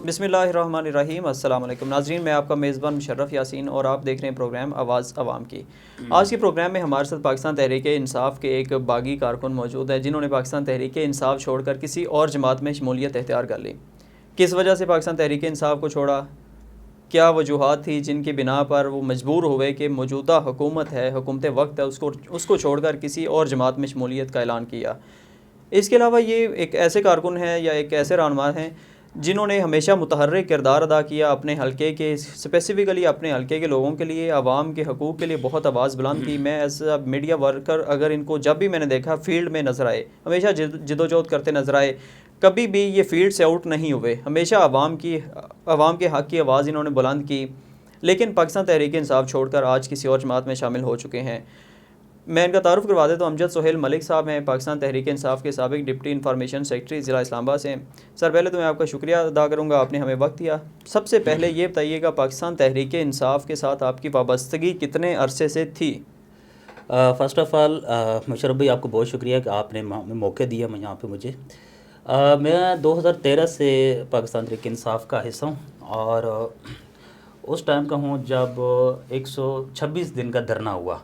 بسم اللہ الرحمن الرحیم۔ السلام علیکم ناظرین، میں آپ کا میزبان مشرف یاسین اور آپ دیکھ رہے ہیں پروگرام آواز عوام کی۔ آج کے پروگرام میں ہمارے ساتھ پاکستان تحریک انصاف کے ایک باغی کارکن موجود ہے جنہوں نے پاکستان تحریک انصاف چھوڑ کر کسی اور جماعت میں شمولیت اختیار کر لی۔ کس وجہ سے پاکستان تحریک انصاف کو چھوڑا، کیا وجوہات تھی جن کی بنا پر وہ مجبور ہوئے کہ موجودہ حکومت ہے، حکومت وقت ہے، اس کو چھوڑ کر کسی اور جماعت میں شمولیت کا اعلان کیا۔ اس کے علاوہ یہ ایک ایسے کارکن ہیں یا ایک ایسے رہنما ہیں جنہوں نے ہمیشہ متحرک کردار ادا کیا اپنے حلقے کے، اسپیسیفکلی اپنے حلقے کے لوگوں کے لیے، عوام کے حقوق کے لیے بہت آواز بلند کی۔ میں ایز اے میڈیا ورکر اگر ان کو جب بھی میں نے دیکھا فیلڈ میں نظر آئے، ہمیشہ جدوجہد کرتے نظر آئے، کبھی بھی یہ فیلڈ سے آؤٹ نہیں ہوئے، ہمیشہ عوام کے حق کی آواز انہوں نے بلند کی۔ لیکن پاکستان تحریک انصاف چھوڑ کر آج کسی اور جماعت میں شامل ہو چکے ہیں۔ میں ان کا تعارف کروا دیتا ہوں۔ امجد سہیل ملک صاحب ہیں، پاکستان تحریک انصاف کے سابق ڈپٹی انفارمیشن سیکرٹری ضلع اسلام آباد سے۔ سر پہلے تو میں آپ کا شکریہ ادا کروں گا، آپ نے ہمیں وقت دیا۔ سب سے پہلے یہ بتائیے گا پاکستان تحریک انصاف کے ساتھ آپ کی وابستگی کتنے عرصے سے تھی؟ فرسٹ آف آل مشرف بھائی، آپ کو بہت شکریہ کہ آپ نے موقع دیا یہاں پہ مجھے۔ میں 2013 سے پاکستان تحریک انصاف کا حصہ ہوں اور اس ٹائم کا ہوں جب 126 دن کا دھرنا ہوا۔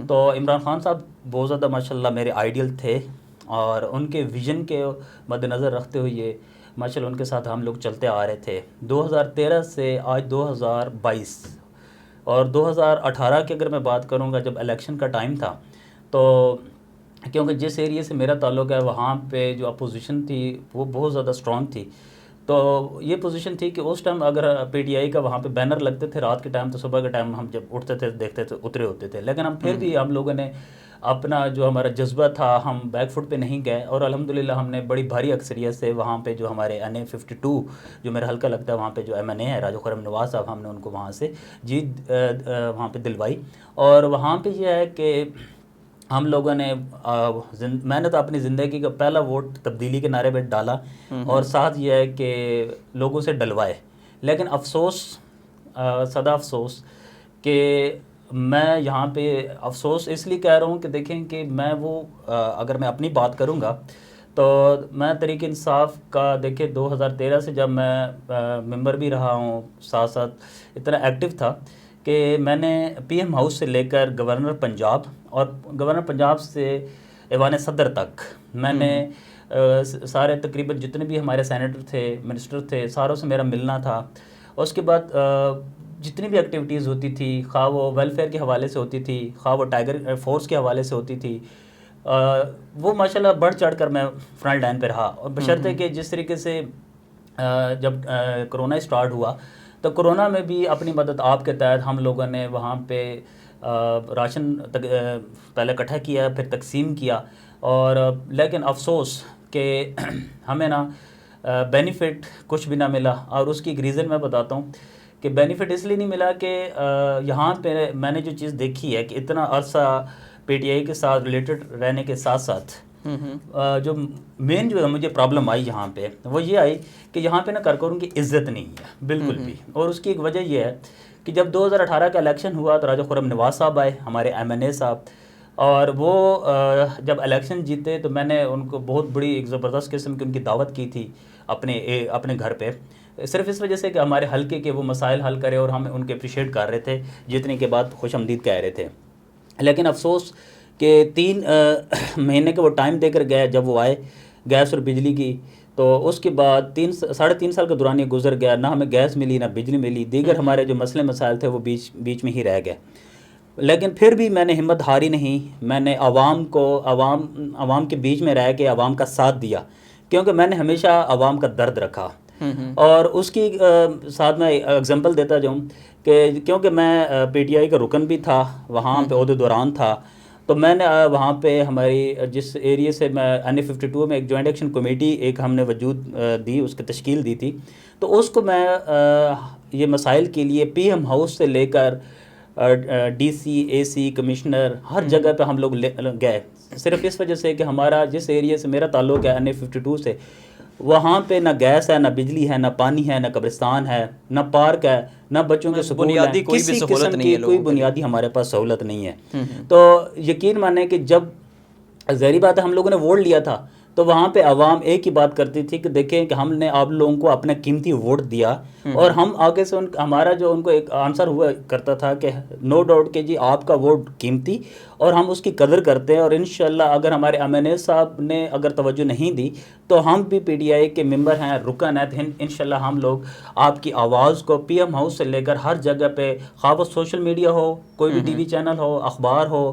تو عمران خان صاحب بہت زیادہ ماشاءاللہ میرے آئیڈیل تھے اور ان کے ویژن کے مد نظر رکھتے ہوئے ماشاءاللہ ان کے ساتھ ہم لوگ چلتے آ رہے تھے 2013 سے آج 2022 اور 2018 کی اگر میں بات کروں گا جب الیکشن کا ٹائم تھا، تو کیونکہ جس ایریے سے میرا تعلق ہے وہاں پہ جو اپوزیشن تھی وہ بہت زیادہ اسٹرانگ تھی۔ تو یہ پوزیشن تھی کہ اس ٹائم اگر پی ٹی آئی کا وہاں پہ بینر لگتے تھے رات کے ٹائم تو صبح کے ٹائم ہم جب اٹھتے تھے دیکھتے تھے اترے ہوتے تھے، لیکن ہم پھر بھی ہم لوگوں نے اپنا جو ہمارا جذبہ تھا ہم بیک فٹ پہ نہیں گئے اور الحمدللہ ہم نے بڑی بھاری اکثریت سے وہاں پہ جو ہمارے NA52 جو میرا حلقہ لگتا ہے وہاں پہ جو MNA ہے راجو خرم نواز صاحب، ہم نے ان کو وہاں سے جیت وہاں پہ دلوائی۔ اور وہاں پہ یہ ہے کہ ہم لوگوں نے میں نے تو اپنی زندگی کا پہلا ووٹ تبدیلی کے نعرے پہ ڈالا اور ساتھ یہ ہے کہ لوگوں سے ڈلوائے۔ لیکن افسوس، سدا افسوس کہ میں یہاں پہ افسوس اس لیے کہہ رہا ہوں کہ دیکھیں کہ میں وہ اگر میں اپنی بات کروں گا تو میں تحریک انصاف کا دیکھیں 2013 سے جب میں ممبر بھی رہا ہوں، ساتھ ساتھ اتنا ایکٹیو تھا کہ میں نے PM ہاؤس سے لے کر گورنر پنجاب اور گورنر پنجاب سے ایوان صدر تک میں نے سارے تقریباً جتنے بھی ہمارے سینیٹر تھے، منسٹر تھے، ساروں سے میرا ملنا تھا۔ اس کے بعد جتنی بھی ایکٹیویٹیز ہوتی تھی، خواہ وہ ویلفیئر کے حوالے سے ہوتی تھی، خواہ وہ ٹائیگر فورس کے حوالے سے ہوتی تھی، وہ ماشاءاللہ بڑھ چڑھ کر میں فرنٹ لائن پہ رہا۔ اور بشرطے کہ جس طریقے سے جب کرونا اسٹارٹ ہوا تو کرونا میں بھی اپنی مدد آپ کے تحت ہم لوگوں نے وہاں پہ راشن پہلے اکٹھا کیا پھر تقسیم کیا، اور لیکن افسوس کہ ہمیں نا بینیفٹ کچھ بھی نہ ملا۔ اور اس کی ایک ریزن میں بتاتا ہوں کہ بینیفٹ اس لیے نہیں ملا کہ یہاں پہ میں نے جو چیز دیکھی ہے کہ اتنا عرصہ PTI کے ساتھ ریلیٹڈ رہنے کے ساتھ ساتھ جو مین جو مجھے پرابلم آئی یہاں پہ وہ یہ آئی کہ یہاں پہ نا کارکنوں کی عزت نہیں ہے بالکل بھی۔ اور اس کی ایک وجہ یہ ہے کہ جب 2018 کا الیکشن ہوا تو راجو خرم نواز صاحب آئے، ہمارے MNA صاحب، اور وہ جب الیکشن جیتے تو میں نے ان کو بہت بڑی ایک زبردست قسم کی ان کی دعوت کی تھی اپنے گھر پہ، صرف اس وجہ سے کہ ہمارے حلقے کے وہ مسائل حل کرے اور ہم ان کے اپریشیٹ کر رہے تھے، جیتنے کے بعد خوش آمدید کہہ رہے تھے۔ لیکن افسوس کہ 3 مہینے کا وہ ٹائم دے کر گئے، جب وہ آئے گیس اور بجلی کی، تو اس کے بعد 3.5 سال کا دوران یہ گزر گیا، نہ ہمیں گیس ملی نہ بجلی ملی، دیگر ہمارے جو مسئلے مسائل تھے وہ بیچ میں ہی رہ گئے۔ لیکن پھر بھی میں نے ہمت ہاری نہیں، میں نے عوام کے بیچ میں رہ کے عوام کا ساتھ دیا، کیونکہ میں نے ہمیشہ عوام کا درد رکھا۔ اور اس کی ساتھ میں اگزامپل دیتا جاؤں کہ کیونکہ میں PTI کا رکن بھی تھا، وہاں پہ عہدے دوران تھا، تو میں نے وہاں پہ ہماری جس ایریے سے میں NA52 میں ایک جوائنٹ ایکشن کمیٹی ایک ہم نے وجود دی، اس کی تشکیل دی تھی، تو اس کو میں یہ مسائل کے لیے PM ہاؤس سے لے کر DC AC کمشنر ہر جگہ پہ ہم لوگ گئے، صرف اس وجہ سے کہ ہمارا جس ایریے سے میرا تعلق ہے NA52 سے، وہاں پہ نہ گیس ہے، نہ بجلی ہے، نہ پانی ہے، نہ قبرستان ہے، نہ پارک ہے، نہ بچوں کے سکول ہے، کسی قسم کی کوئی بنیادی ہمارے پاس سہولت نہیں ہے۔ تو یقین مانیں کہ جب ظاہری بات ہے ہم لوگوں نے ووٹ لیا تھا تو وہاں پہ عوام ایک ہی بات کرتی تھی کہ دیکھیں کہ ہم نے آپ لوگوں کو اپنا قیمتی ووٹ دیا اور ہم آگے سے ہمارا جو ان کو ایک آنسر ہوا کرتا تھا کہ نو ڈاؤٹ کہ جی آپ کا ووٹ قیمتی اور ہم اس کی قدر کرتے ہیں، اور انشاءاللہ اگر ہمارے MNA صاحب نے اگر توجہ نہیں دی تو ہم بھی PTI کے ممبر ہیں، رکن ہیں، انشاءاللہ ہم لوگ آپ کی آواز کو PM ہاؤس سے لے کر ہر جگہ پہ، خواہ وہ سوشل میڈیا ہو، کوئی بھی TV چینل ہو، اخبار ہو،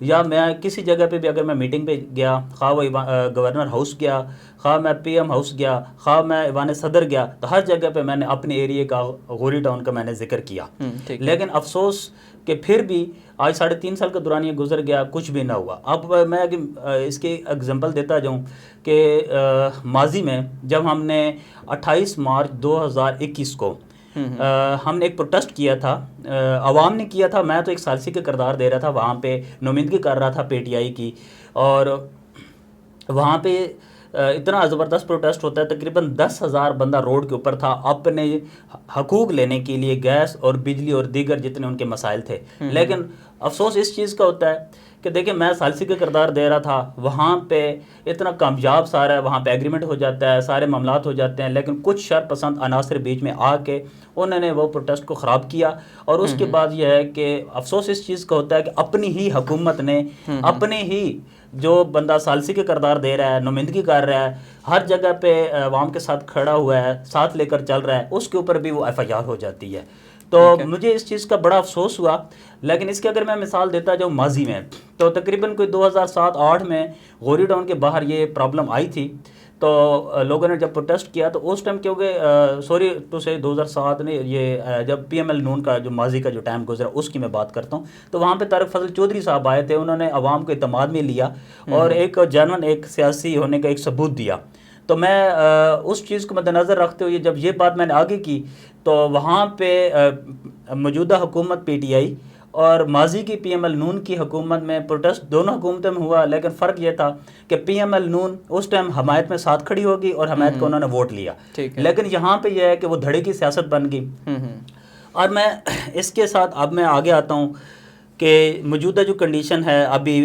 یا میں کسی جگہ پہ بھی اگر میں میٹنگ پہ گیا، خواہ وہ گورنر ہاؤس گیا، خواہ میں PM ہاؤس گیا، خواہ میں ایوان صدر گیا، تو ہر جگہ پہ میں نے اپنے ایریے کا، غوری ٹاؤن کا میں نے ذکر کیا. لیکن افسوس کہ پھر بھی آج 3.5 سال کا دورانیہ گزر گیا، کچھ بھی نہ ہوا. اب میں اس کی اگزامپل دیتا جاؤں کہ ماضی میں جب ہم نے 28 مارچ 2021 کو ہم نے ایک پروٹیسٹ کیا تھا، عوام نے کیا تھا، میں تو ایک ثالثی کا کردار دے رہا تھا، وہاں پہ نمائندگی کر رہا تھا PTI کی، اور وہاں پہ اتنا زبردست پروٹیسٹ ہوتا ہے، تقریباً 10,000 بندہ روڈ کے اوپر تھا اپنے حقوق لینے کے لیے، گیس اور بجلی اور دیگر جتنے ان کے مسائل تھے. لیکن افسوس اس چیز کا ہوتا ہے کہ دیکھیں میں ثالثی کا کردار دے رہا تھا، وہاں پہ اتنا کامیاب سارا وہاں پہ ایگریمنٹ ہو جاتا ہے، سارے معاملات ہو جاتے ہیں، لیکن کچھ شر پسند عناصر بیچ میں آ کے انہوں نے وہ پروٹیسٹ کو خراب کیا. اور اس کے بعد یہ ہے کہ افسوس اس چیز کا ہوتا ہے کہ اپنی ہی حکومت نے اپنے ہی جو بندہ ثالثی کے کردار دے رہا ہے، نمائندگی کر رہا ہے، ہر جگہ پہ عوام کے ساتھ کھڑا ہوا ہے، ساتھ لے کر چل رہا ہے، اس کے اوپر بھی وہ FIR ہو جاتی ہے. تو مجھے اس چیز کا بڑا افسوس ہوا. لیکن اس کی اگر میں مثال دیتا جاؤں ماضی میں، تو تقریباً کوئی 2007-8 میں غوری ٹاؤن کے باہر یہ پرابلم آئی تھی. تو لوگوں نے جب پروٹیسٹ کیا تو اس ٹائم کیونکہ 2007 نے یہ جب PML نون کا جو ماضی کا جو ٹائم گزرا اس کی میں بات کرتا ہوں، تو وہاں پہ طارق فضل چودھری صاحب آئے تھے، انہوں نے عوام کو اعتماد میں لیا اور ایک جنون ایک سیاسی ہونے کا ایک ثبوت دیا. تو میں اس چیز کو مد نظر رکھتے ہوئے جب یہ بات میں نے آگے کی تو وہاں پہ موجودہ حکومت PTI اور ماضی کی PML نون کی حکومت میں پروٹیسٹ دونوں حکومتوں میں ہوا. لیکن فرق یہ تھا کہ PML نون اس ٹائم حمایت میں ساتھ کھڑی ہوگی اور حمایت کو انہوں نے ووٹ لیا. لیکن یہاں پہ یہ ہے کہ وہ دھڑے کی سیاست بن گئی. اور میں اس کے ساتھ اب میں آگے آتا ہوں کہ موجودہ جو کنڈیشن ہے ابھی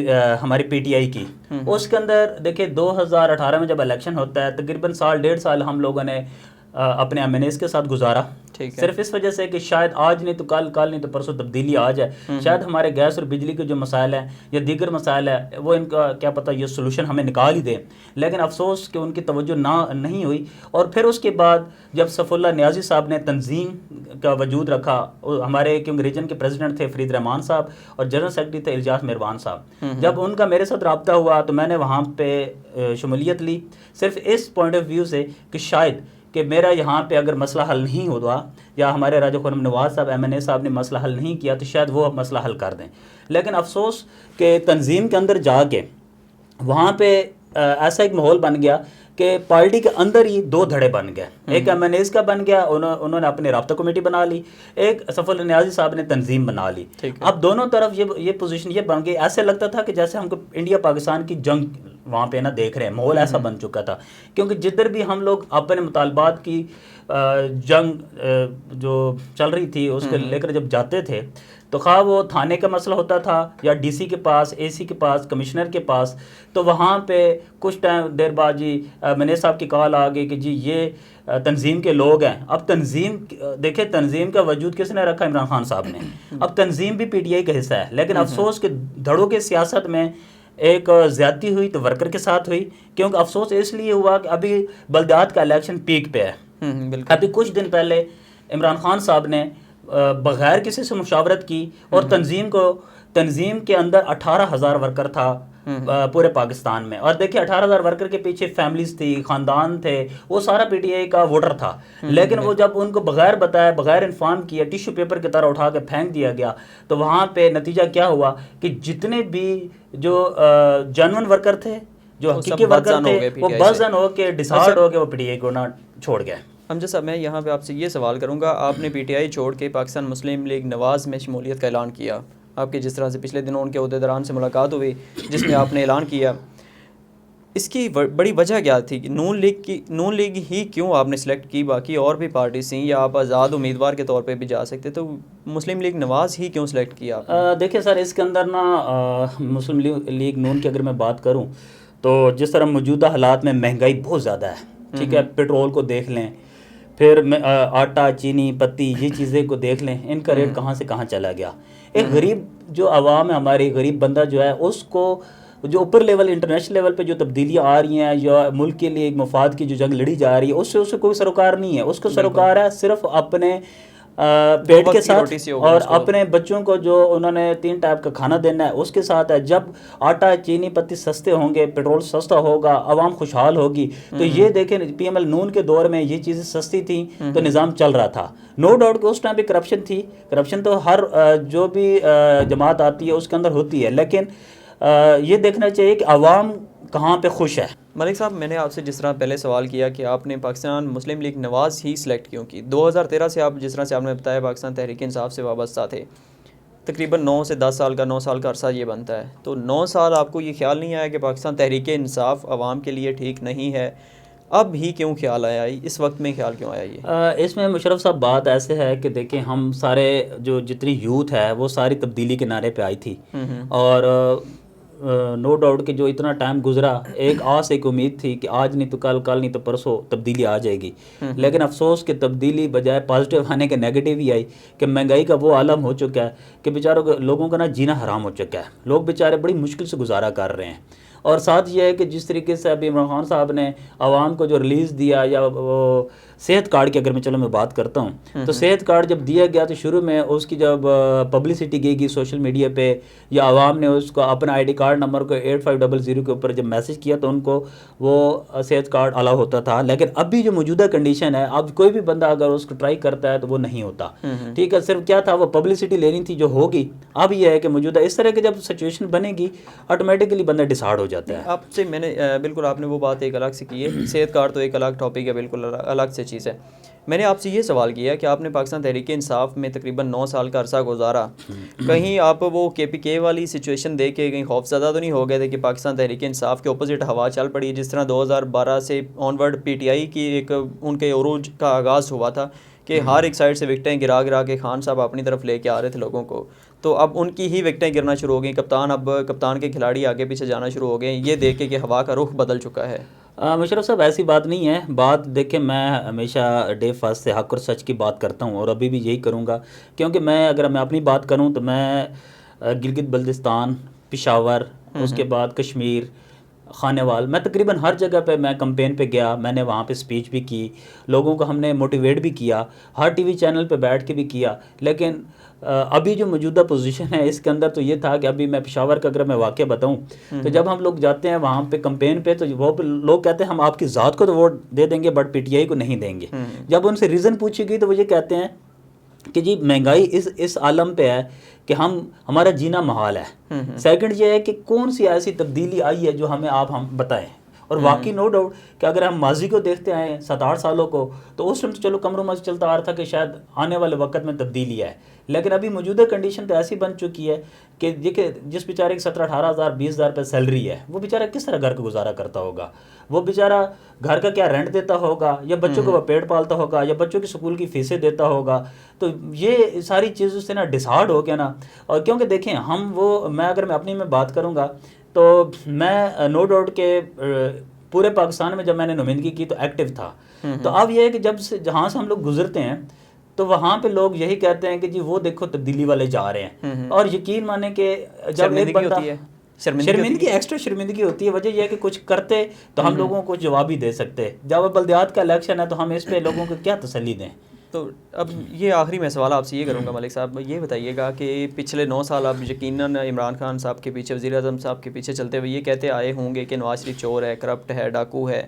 ہماری PTI کی، اس کے اندر دیکھیں 2018 میں جب الیکشن ہوتا ہے تقریباً 1.5 سال ہم لوگوں نے اپنے MNAs کے ساتھ گزارا، صرف اس وجہ سے کہ شاید آج نہیں تو کل نہیں تو پرسوں تبدیلی آ جائے، شاید ہمارے گیس اور بجلی کے جو مسائل ہیں یا دیگر مسائل ہیں وہ ان کا کیا پتہ یہ سلوشن ہمیں نکال ہی دیں. لیکن افسوس کہ ان کی توجہ نہیں ہوئی. اور پھر اس کے بعد جب صف اللہ نیازی صاحب نے تنظیم کا وجود رکھا، ہمارے کیونکہ ریجن کے پریزیڈنٹ تھے فرید رحمان صاحب اور جنرل سیکرٹری تھے الجاس مہروان صاحب، جب ان کا میرے ساتھ رابطہ ہوا تو میں نے وہاں پہ شمولیت لی، صرف اس پوائنٹ آف ویو سے کہ شاید کہ میرا یہاں پہ اگر مسئلہ حل نہیں ہوا یا ہمارے راجہ خرم نواز صاحب MNA صاحب نے مسئلہ حل نہیں کیا تو شاید وہ مسئلہ حل کر دیں. لیکن افسوس کہ تنظیم کے اندر جا کے وہاں پہ ایسا ایک ماحول بن گیا کہ پارٹی کے اندر ہی 2 دھڑے بن گئے. ایک MNAs کا بن گیا، انہوں نے اپنی رابطہ کمیٹی بنا لی، ایک صف اللہ نیازی صاحب نے تنظیم بنا لی. اب دونوں طرف یہ پوزیشن یہ بن گئی، ایسے لگتا تھا کہ جیسے ہم کو انڈیا پاکستان کی جنگ وہاں پہ نا دیکھ رہے ہیں، ماحول ایسا بن چکا تھا. کیونکہ جدھر بھی ہم لوگ اپنے مطالبات کی جنگ جو چل رہی تھی اس کے لے کر جب جاتے تھے تو خواہ وہ تھانے کا مسئلہ ہوتا تھا یا DC کے پاس، AC کے پاس، کمشنر کے پاس، تو وہاں پہ کچھ ٹائم دیر بعد جی MNA صاحب کی کال آ گئی کہ جی یہ تنظیم کے لوگ ہیں. اب تنظیم دیکھیں، تنظیم کا وجود کس نے رکھا؟ عمران خان صاحب نے. اب تنظیم بھی PTI کا حصہ ہے، لیکن افسوس کہ دھڑوں کے سیاست میں ایک زیادتی ہوئی تو ورکر کے ساتھ ہوئی. کیونکہ افسوس اس لیے ہوا کہ ابھی بلدیات کا الیکشن پیک پہ ہے. ابھی کچھ دن پہلے عمران خان صاحب نے بغیر کسی سے مشاورت کی اور تنظیم کے اندر 18,000 ورکر تھا پورے پاکستان میں. اور دیکھیں 18,000 ورکر کے پیچھے فیملیز تھی، خاندان تھے، وہ سارا PTI کا ووٹر تھا. لیکن وہ جب ان کو بغیر بتایا، بغیر انفارم کیا، ٹیشو پیپر کی طرح اٹھا کے پھینک دیا گیا. تو وہاں پہ نتیجہ کیا ہوا کہ جتنے بھی جو جنون ورکر تھے، جو حقیقی ورکر تھے، وہ بزن ہو کے ڈسہارڈ ہو کے وہ PTI کو نہ چھوڑ گئے. امجد صاحب میں یہاں پہ آپ سے یہ سوال کروں گا، آپ نے PTI چھوڑ کے پاکستان مسلم لیگ نواز میں شمولیت کا اعلان کیا. آپ کی جس طرح سے پچھلے دنوں ان کے عہدیداران سے ملاقات ہوئی جس میں آپ نے اعلان کیا، اس کی بڑی وجہ کیا تھی؟ نون لیگ ہی کیوں آپ نے سلیکٹ کی؟ باقی اور بھی پارٹیز تھیں یا آپ آزاد امیدوار کے طور پہ بھی جا سکتے، تو مسلم لیگ نواز ہی کیوں سلیکٹ کیا آپ نے؟ دیکھیں سر، اس کے اندر نا مسلم لیگ نون کی اگر میں بات کروں تو جس طرح موجودہ حالات میں مہنگائی بہت زیادہ ہے, ٹھیک ہے, پیٹرول کو دیکھ لیں, پھر آٹا, چینی, پتی, یہ چیزیں کو دیکھ لیں, ان کا ریٹ کہاں سے کہاں چلا گیا. ایک غریب جو عوام ہے ہماری, غریب بندہ جو ہے, اس کو جو اوپر لیول انٹرنیشنل لیول پہ جو تبدیلیاں آ رہی ہیں یا ملک کے لیے ایک مفاد کی جو جنگ لڑی جا رہی ہے, اس سے کوئی سروکار نہیں ہے. اس کو سروکار ہے صرف اپنے پیٹ کے ساتھ اور اپنے بچوں کو جو انہوں نے 3 ٹائپ کا کھانا دینا ہے اس کے ساتھ ہے. جب آٹا, چینی, پتی سستے ہوں گے, پیٹرول سستا ہوگا, عوام خوشحال ہوگی. تو یہ دیکھیں پی ایم ایل نون کے دور میں یہ چیزیں سستی تھیں تو نظام چل رہا تھا. نو ڈاؤٹ کہ اس ٹائم پہ کرپشن تھی, کرپشن تو ہر جو بھی جماعت آتی ہے اس کے اندر ہوتی ہے, لیکن یہ دیکھنا چاہیے کہ عوام کہاں پہ خوش ہے. ملک صاحب, میں نے آپ سے جس طرح پہلے سوال کیا کہ آپ نے پاکستان مسلم لیگ نواز ہی سلیکٹ کیوں کی, 2013 سے آپ جس طرح سے آپ نے بتایا پاکستان تحریک انصاف سے وابستہ تھے, تقریباً 9 سے 10 سال کا 9 سال کا عرصہ یہ بنتا ہے. تو 9 سال آپ کو یہ خیال نہیں آیا کہ پاکستان تحریک انصاف عوام کے لیے ٹھیک نہیں ہے؟ اب ہی کیوں خیال آیا, اس وقت میں خیال کیوں آیا یہ؟ اس میں مشرف صاحب بات ایسے ہے کہ دیکھیں ہم سارے جو جتنی یوتھ ہے وہ ساری تبدیلی کے نعرے پہ آئی تھی, اور نو ڈاؤٹ کہ جو اتنا ٹائم گزرا, ایک آس ایک امید تھی کہ آج نہیں تو کل, کل نہیں تو پرسوں تبدیلی آ جائے گی. لیکن افسوس کہ تبدیلی بجائے پازیٹیو آنے کے نیگیٹو ہی آئی کہ مہنگائی کا وہ عالم ہو چکا ہے کہ بیچاروں لوگوں کا نا جینا حرام ہو چکا ہے. لوگ بیچارے بڑی مشکل سے گزارا کر رہے ہیں. اور ساتھ یہ ہے کہ جس طریقے سے ابھی عمران خان صاحب نے عوام کو جو ریلیز دیا, یا وہ صحت کارڈ کی اگر میں بات کرتا ہوں, تو صحت کارڈ جب دیا گیا تو شروع میں اس کی جب پبلسٹی گئی گی سوشل میڈیا پہ, یا عوام نے اس کو اپنا آئی ڈی کارڈ نمبر کو 8500 کے اوپر جب میسج کیا تو ان کو وہ صحت کارڈ الاؤ ہوتا تھا. لیکن ابھی جو موجودہ کنڈیشن ہے, اب کوئی بھی بندہ اگر اس کو ٹرائی کرتا ہے تو وہ نہیں ہوتا, ٹھیک ہے. صرف کیا تھا, وہ پبلسٹی لینی تھی جو ہوگی. اب یہ ہے کہ موجودہ اس طرح کی جب سچویشن بنے گی آٹومیٹکلی بندہ ڈسہارڈ ہو جاتا ہے. آپ سے میں نے بالکل, آپ نے وہ بات ایک الگ سے کی ہے, صحت کارڈ تو ایک الگ ٹاپک ہے, بالکل الگ سے چیز ہے. میں نے آپ سے یہ سوال کیا کہ آپ نے پاکستان تحریک انصاف میں تقریباً 9 سال کا عرصہ گزارا, کہیں آپ وہ کے پی کے والی سچویشن دیکھ کے کہیں خوف زدہ تو نہیں ہو گئے تھے کہ پاکستان تحریک انصاف کے اپوزٹ ہوا چل پڑی, جس طرح 2012 سے آن ورڈ پی ٹی آئی کی ایک ان کے عروج کا آغاز ہوا تھا کہ ہر ایک سائڈ سے وکٹیں گرا کے خان صاحب اپنی طرف لے کے آ رہے تھے لوگوں کو, تو اب ان کی ہی وکٹیں گرنا شروع ہو گئیں. کپتان کے کھلاڑی آگے پیچھے جانا شروع ہو گئے, یہ دیکھ کے کہ ہوا کا رخ بدل چکا ہے. مشرف صاحب ایسی بات نہیں ہے. بات دیکھیں, میں ہمیشہ ڈے فرسٹ سے حق اور سچ کی بات کرتا ہوں, اور ابھی بھی یہی کروں گا, کیونکہ اگر میں اپنی بات کروں تو میں گلگت بلتستان, پشاور, اس کے بعد کشمیر, خانیوال, میں تقریباً ہر جگہ پہ میں کمپین پہ گیا. میں نے وہاں پہ سپیچ بھی کی, لوگوں کو ہم نے موٹیویٹ بھی کیا, ہر ٹی وی چینل پہ بیٹھ کے بھی کیا. لیکن ابھی جو موجودہ پوزیشن ہے اس کے اندر تو یہ تھا کہ ابھی میں پشاور کا اگر میں واقعہ بتاؤں تو جب ہم لوگ جاتے ہیں وہاں پہ کمپین پہ, تو وہ لوگ کہتے ہیں ہم آپ کی ذات کو تو ووٹ دے دیں گے بٹ پی ٹی آئی کو نہیں دیں گے. جب ان سے ریزن پوچھی گئی تو وہ یہ کہتے ہیں کہ جی مہنگائی اس عالم پہ ہے کہ ہمارا جینا محال ہے. سیکنڈ یہ ہے کہ کون سی ایسی تبدیلی آئی ہے جو ہم بتائیں. اور واقعی نو ڈاؤٹ کہ اگر ہم ماضی کو دیکھتے ہیں 7-8 سالوں کو, تو اس ٹائم تو چلو کمپرومائز چلتا آ رہا تھا کہ شاید آنے والے وقت میں تبدیلی ہے. لیکن ابھی موجودہ کنڈیشن تو ایسی بن چکی ہے کہ جس بیچارے کی 17-18 ہزار 20 ہزار روپے سیلری ہے, وہ بیچارہ کس طرح گھر کا گزارا کرتا ہوگا. وہ بیچارہ گھر کا کیا رینٹ دیتا ہوگا, یا بچوں کو وہ پیٹ پالتا ہوگا, یا بچوں کی اسکول کی فیسیں دیتا ہوگا. تو یہ ساری چیزوں سے نا ڈسہارڈ ہو گیا نا. اور کیونکہ دیکھیں میں اپنی بات کروں گا تو میں نو ڈاؤٹ کہ پورے پاکستان میں جب میں نے نمائندگی کی تو ایکٹیو تھا. تو اب یہ ہے کہ جہاں سے ہم لوگ گزرتے ہیں تو وہاں پہ لوگ یہی کہتے ہیں کہ جی وہ دیکھو تبدیلی والے جا رہے ہیں. اور یقین مانے کہ جب ایک بندہ شرمندگی ایکسٹرا شرمندگی ہوتی ہے. وجہ یہ ہے کہ کچھ کرتے تو ہم لوگوں کو جواب ہی دے سکتے. جب بلدیات کا الیکشن ہے تو ہم اس پہ لوگوں کو کیا تسلی دیں. تو اب یہ آخری میں سوال آپ سے یہ کروں گا ملک صاحب, یہ بتائیے گا کہ پچھلے 9 سال آپ یقیناً عمران خان صاحب کے پیچھے, وزیر اعظم صاحب کے پیچھے چلتے ہوئے یہ کہتے آئے ہوں گے کہ نواز شریف چور ہے, کرپٹ ہے, ڈاکو ہے,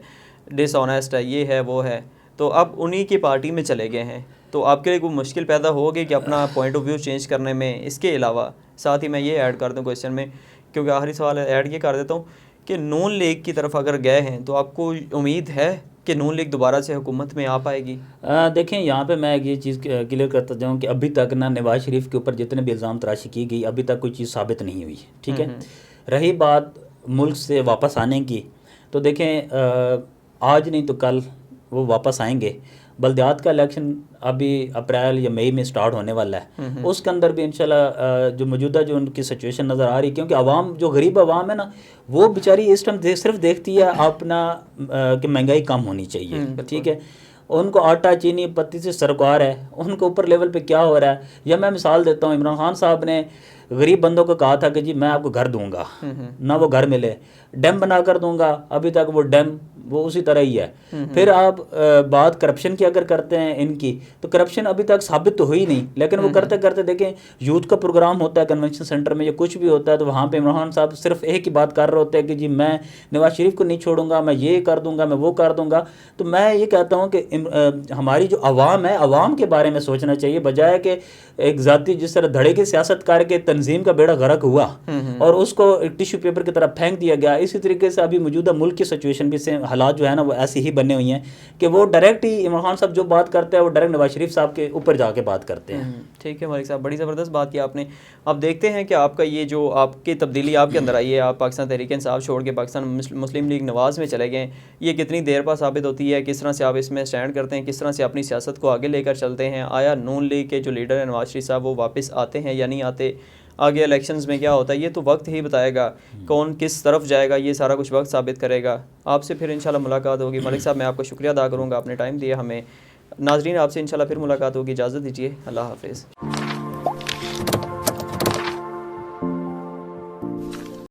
ڈس آنیسٹ ہے, یہ ہے وہ ہے. تو اب انہی کی پارٹی میں چلے گئے ہیں, تو آپ کے لیے کوئی مشکل پیدا ہوگی کہ اپنا پوائنٹ آف ویو چینج کرنے میں؟ اس کے علاوہ ساتھ ہی میں یہ ایڈ کر دوں کویشچن میں, کیونکہ آخری سوال ایڈ یہ کر دیتا ہوں کہ نون لیگ کی طرف اگر گئے ہیں تو آپ کو امید ہے کہ نون لیگ دوبارہ سے حکومت میں آ پائے گی؟ دیکھیں یہاں پہ میں یہ چیز کلیئر کرتا جاؤں کہ ابھی تک نا نواز شریف کے اوپر جتنے بھی الزام تراشی کی گئی ابھی تک کوئی چیز ثابت نہیں ہوئی, ٹھیک ہے. رہی بات ملک سے واپس آنے کی, تو دیکھیں آج نہیں تو کل وہ واپس آئیں گے. بلدیات کا الیکشن ابھی اپریل یا مئی میں سٹارٹ ہونے والا ہے، اس کے اندر بھی انشاءاللہ جو موجودہ جو ان کی سچویشن نظر آ رہی ہے، کیونکہ عوام جو غریب عوام ہے نا وہ بیچاری اس ٹائم صرف دیکھتی ہے اپنا کہ مہنگائی کم ہونی چاہیے، ٹھیک ہے، ان کو آٹا چینی پتی سے سرکار ہے، ان کو اوپر لیول پہ کیا ہو رہا ہے. یا میں مثال دیتا ہوں، عمران خان صاحب نے غریب بندوں کو کہا تھا کہ جی میں آپ کو گھر دوں گا، نہ وہ گھر ملے، ڈیم بنا کر دوں گا، ابھی تک وہ ڈیم وہ اسی طرح ہی ہے. پھر آپ بات کرپشن کی اگر کرتے ہیں ان کی، تو کرپشن ابھی تک ثابت تو ہوئی نہیں، لیکن وہ کرتے کرتے دیکھیں یوتھ کا پروگرام ہوتا ہے کنونشن سینٹر میں یا کچھ بھی ہوتا ہے، تو وہاں پہ عمران خان صاحب صرف ایک ہی بات کر رہے ہوتے ہیں کہ جی میں نواز شریف کو نہیں چھوڑوں گا، میں یہ کر دوں گا، میں وہ کر دوں گا. تو میں یہ کہتا ہوں کہ ہماری جو عوام ہے، عوام کے بارے میں سوچنا چاہیے، بجائے کہ ایک ذاتی جس طرح دھڑے کی سیاست کر کے تنظیم کا بیڑا غرق ہوا اور اس کو ٹیشو پیپر کی طرح پھینک دیا گیا. اسی طریقے سے ابھی موجودہ ملک کی سچویشن بھی سے حالات جو ہے نا وہ ایسی ہی بنے ہوئی ہیں کہ وہ ڈائریکٹ ہی عمران خان صاحب جو بات کرتے ہیں وہ ڈائریکٹ نواز شریف صاحب کے اوپر جا کے بات کرتے ہیں. ٹھیک ہے ملک صاحب، بڑی زبردست بات کی آپ نے. اب دیکھتے ہیں کہ آپ کا یہ جو آپ کی تبدیلی آپ کے اندر آئی ہے، آپ پاکستان تحریک انصاف چھوڑ کے پاکستان مسلم لیگ نواز میں چلے گئے، یہ کتنی دیر بعد ثابت ہوتی ہے؟ کس طرح سے آپ اس میں اسٹینڈ کرتے ہیں، کس طرح سے اپنی سیاست کو آگے لے کر چلتے ہیں؟ آیا نون لیگ کے جو لیڈر ہیں نواز شریف صاحب وہ واپس آتے ہیں یا نہیں آتے؟ آگے الیکشنز میں کیا ہوتا ہے یہ تو وقت ہی بتائے گا، کون کس طرف جائے گا یہ سارا کچھ وقت ثابت کرے گا. آپ سے پھر انشاءاللہ ملاقات ہوگی. ملک صاحب میں آپ کا شکریہ ادا کروں گا، آپ نے ٹائم دیا ہمیں. ناظرین آپ سے انشاءاللہ پھر ملاقات ہوگی، اجازت دیجیے، اللہ حافظ.